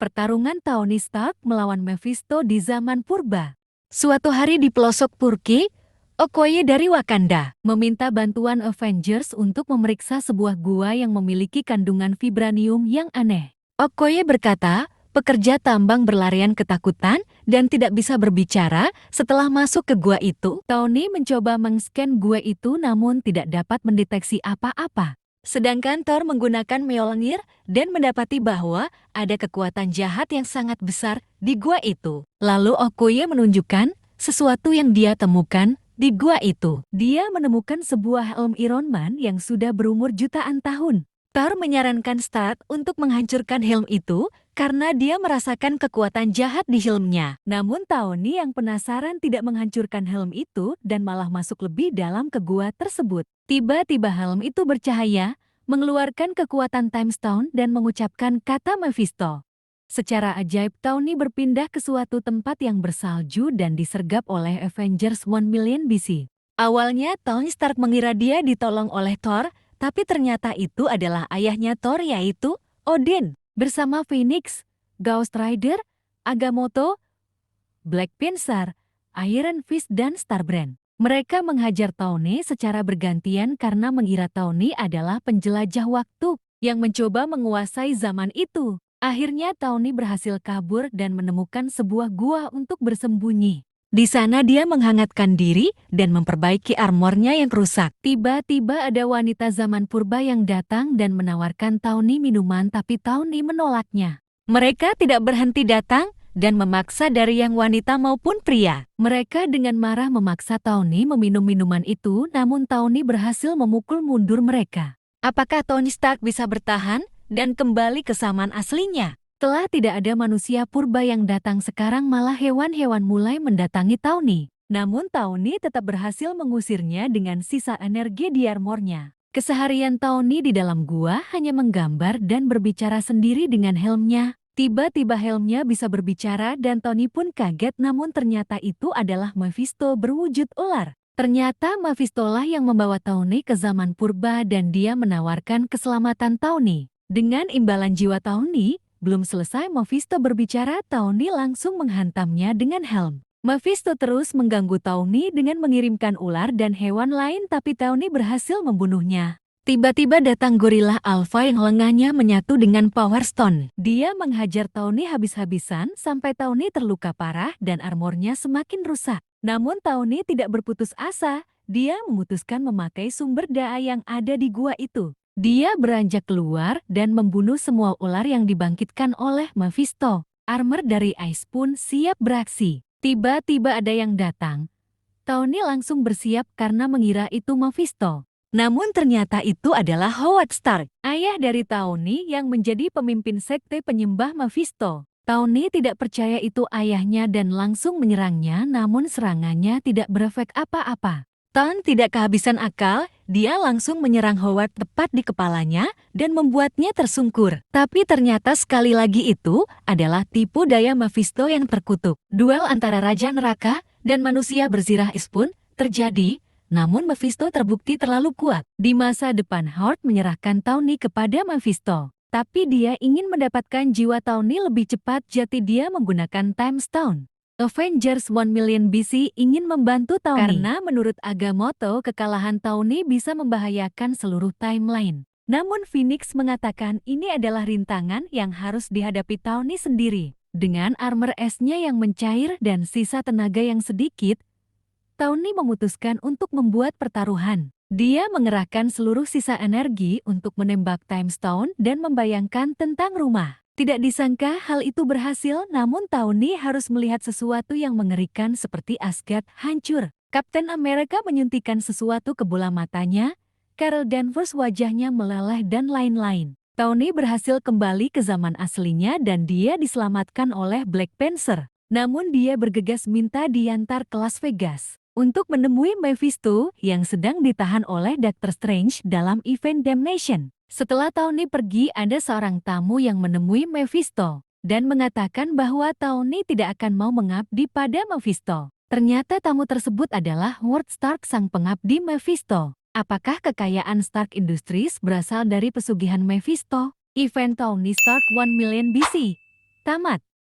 Pertarungan Tony Stark melawan Mephisto di zaman purba. Suatu hari di pelosok Purki, Okoye dari Wakanda meminta bantuan Avengers untuk memeriksa sebuah gua yang memiliki kandungan vibranium yang aneh. Okoye berkata, pekerja tambang berlarian ketakutan dan tidak bisa berbicara setelah masuk ke gua itu. Tony mencoba mengscan gua itu namun tidak dapat mendeteksi apa-apa. Sedangkan Thor menggunakan Mjolnir dan mendapati bahwa ada kekuatan jahat yang sangat besar di gua itu. Lalu Okoye menunjukkan sesuatu yang dia temukan di gua itu. Dia menemukan sebuah helm Iron Man yang sudah berumur jutaan tahun. Thor menyarankan Stark untuk menghancurkan helm itu karena dia merasakan kekuatan jahat di helmnya. Namun Tony yang penasaran tidak menghancurkan helm itu dan malah masuk lebih dalam ke gua tersebut. Tiba-tiba helm itu bercahaya, mengeluarkan kekuatan Time Stone dan mengucapkan kata Mephisto. Secara ajaib Tony berpindah ke suatu tempat yang bersalju dan disergap oleh Avengers 1 Million BC. Awalnya Tony Stark mengira dia ditolong oleh Thor, tapi ternyata itu adalah ayahnya Thor yaitu Odin. Bersama Phoenix, Ghost Rider, Agamotto, Black Panther, Iron Fist dan Starbrand. Mereka menghajar Tony secara bergantian karena mengira Tony adalah penjelajah waktu yang mencoba menguasai zaman itu. Akhirnya Tony berhasil kabur dan menemukan sebuah gua untuk bersembunyi. Di sana dia menghangatkan diri dan memperbaiki armornya yang rusak. Tiba-tiba ada wanita zaman purba yang datang dan menawarkan Tony minuman tapi Tony menolaknya. Mereka tidak berhenti datang dan memaksa dari yang wanita maupun pria. Mereka dengan marah memaksa Tony meminum minuman itu, namun Tony berhasil memukul mundur mereka. Apakah Tony Stark bisa bertahan dan kembali ke zaman aslinya? Setelah tidak ada manusia purba yang datang sekarang malah hewan-hewan mulai mendatangi Tony. Namun Tony tetap berhasil mengusirnya dengan sisa energi di armornya. Keseharian Tony di dalam gua hanya menggambar dan berbicara sendiri dengan helmnya. Tiba-tiba helmnya bisa berbicara dan Tony pun kaget namun ternyata itu adalah Mephisto berwujud ular. Ternyata Mephisto lah yang membawa Tony ke zaman purba dan dia menawarkan keselamatan Tony. Dengan imbalan jiwa Tony, belum selesai Mephisto berbicara, Tony langsung menghantamnya dengan helm. Mephisto terus mengganggu Tony dengan mengirimkan ular dan hewan lain tapi Tony berhasil membunuhnya. Tiba-tiba datang gorila alpha yang lengannya menyatu dengan Power Stone. Dia menghajar Tony habis-habisan sampai Tony terluka parah dan armornya semakin rusak. Namun Tony tidak berputus asa, dia memutuskan memakai sumber daya yang ada di gua itu. Dia beranjak keluar dan membunuh semua ular yang dibangkitkan oleh Mephisto. Armor dari Ice pun siap beraksi. Tiba-tiba ada yang datang. Tony langsung bersiap karena mengira itu Mephisto. Namun ternyata itu adalah Howard Stark, ayah dari Tony yang menjadi pemimpin sekte penyembah Mephisto. Tony tidak percaya itu ayahnya dan langsung menyerangnya namun serangannya tidak berefek apa-apa. Tony tidak kehabisan akal, dia langsung menyerang Howard tepat di kepalanya dan membuatnya tersungkur. Tapi ternyata sekali lagi itu adalah tipu daya Mephisto yang terkutuk. Duel antara Raja Neraka dan manusia berzirah es pun terjadi. Namun Mephisto terbukti terlalu kuat. Di masa depan Howard menyerahkan Tony kepada Mephisto. Tapi dia ingin mendapatkan jiwa Tony lebih cepat jadi dia menggunakan Time Stone. Avengers 1 Million BC ingin membantu Tony. Karena menurut Agamotto kekalahan Tony bisa membahayakan seluruh timeline. Namun Phoenix mengatakan ini adalah rintangan yang harus dihadapi Tony sendiri. Dengan armor esnya yang mencair dan sisa tenaga yang sedikit, Tony memutuskan untuk membuat pertaruhan. Dia mengerahkan seluruh sisa energi untuk menembak Time Stone dan membayangkan tentang rumah. Tidak disangka hal itu berhasil, namun Tony harus melihat sesuatu yang mengerikan seperti Asgard hancur. Captain America menyuntikkan sesuatu ke bola matanya, Carol Danvers wajahnya meleleh dan lain-lain. Tony berhasil kembali ke zaman aslinya dan dia diselamatkan oleh Black Panther. Namun dia bergegas minta diantar ke Las Vegas untuk menemui Mephisto yang sedang ditahan oleh Doctor Strange dalam event Damnation. Setelah Tony pergi, ada seorang tamu yang menemui Mephisto dan mengatakan bahwa Tony tidak akan mau mengabdi pada Mephisto. Ternyata tamu tersebut adalah Howard Stark, sang pengabdi Mephisto. Apakah kekayaan Stark Industries berasal dari pesugihan Mephisto? Event Tony Stark 1 Million BC. Tamat.